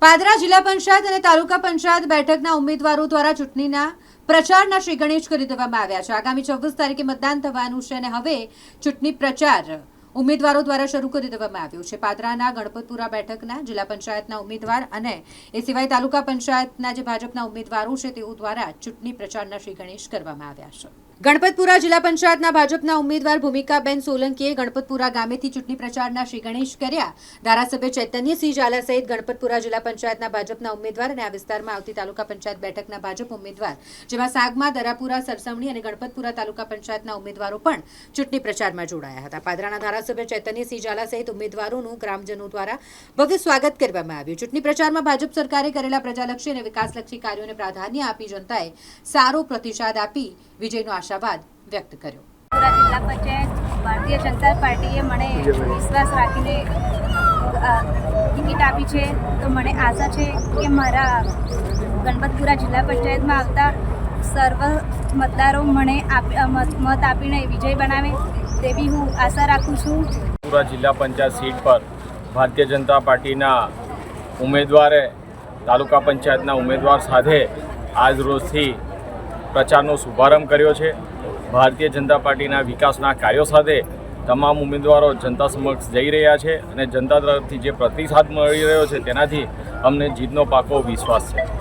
પાદરા જિલ્લા પંચાયત અને તાલુકા પંચાયત બેઠકના ઉમેદવારો દ્વારા ચૂંટણીના પ્રચારના શ્રી ગણેશ કરી દેવામાં આવ્યા છે। આગામી 24 તારીખે મતદાન થવાનું છે અને હવે ચૂંટણી પ્રચાર ઉમેદવારો દ્વારા શરૂ કરી દેવામાં આવ્યો છે। પાદરાના ગણપતપુરા બેઠકના જિલ્લા પંચાયતના ઉમેદવાર અને એ સિવાય તાલુકા પંચાયતના જે ભાજપના ઉમેદવારો છે તેઓ દ્વારા ચૂંટણી પ્રચારના શ્રી ગણેશ કરવામાં આવ્યા છે। ગણપતપુરા જિલ્લા પંચાયતના ભાજપના ઉમેદવાર ભૂમિકાબેન સોલંકીએ ગણપતપુરા ગામેથી ચૂંટણી પ્રચારના શ્રી ગણેશ કર્યા। ધારાસભ્ય ચૈતન્યસિંહ ઝાલા સહિત ગણપતપુરા જિલ્લા પંચાયતના ભાજપના ઉમેદવાર અને આ વિસ્તારમાં આવતી તાલુકા પંચાયત બેઠકના ભાજપ ઉમેદવાર જેમાં સાગમા, દરાપુરા, સરસવણી અને ગણપતપુરા તાલુકા પંચાયતના ઉમેદવારો પણ ચૂંટણી પ્રચારમાં જોડાયા હતા। પાદરાના ધારાસભ્ય ચૈતન્યસિંહ ઝાલા સહિત ઉમેદવારોનું ગ્રામજનો દ્વારા ભવ્ય સ્વાગત કરવામાં આવ્યું। ચૂંટણી પ્રચારમાં ભાજપ સરકારે કરેલા પ્રજાલક્ષી અને વિકાસલક્ષી કાર્યોને પ્રાધાન્ય આપી જનતાએ સારો પ્રતિસાદ આપી વિજયનો આશાવાદ વ્યક્ત કર્યો। જિલ્લા પંચાયત ભારતીય જનતા પાર્ટીએ મને વિશ્વાસ રાખીને ટિકિટ આપી છે, તો મને આશા છે કે મારા ગણપતપુરા જિલ્લા પંચાયતમાં આવતા સર્વ મતદારો મને મત આપીને વિજય બનાવે તેવી હું આશા રાખું છું। પૂરા જિલ્લા પંચાયત સીટ પર ભારતીય જનતા પાર્ટીના ઉમેદવારે તાલુકા પંચાયતના ઉમેદવાર સાથે આજ રોજથી પ્રચારનો શુભારંભ કર્યો છે। ભારતીય જનતા પાર્ટીના વિકાસના કાર્યો સાથે તમામ ઉમેદવારો જનતા સમક્ષ જઈ રહ્યા છે અને જનતા તરફથી જે પ્રતિસાદ મળી રહ્યો છે તેનાથી અમને જીતનો પાકો વિશ્વાસ છે।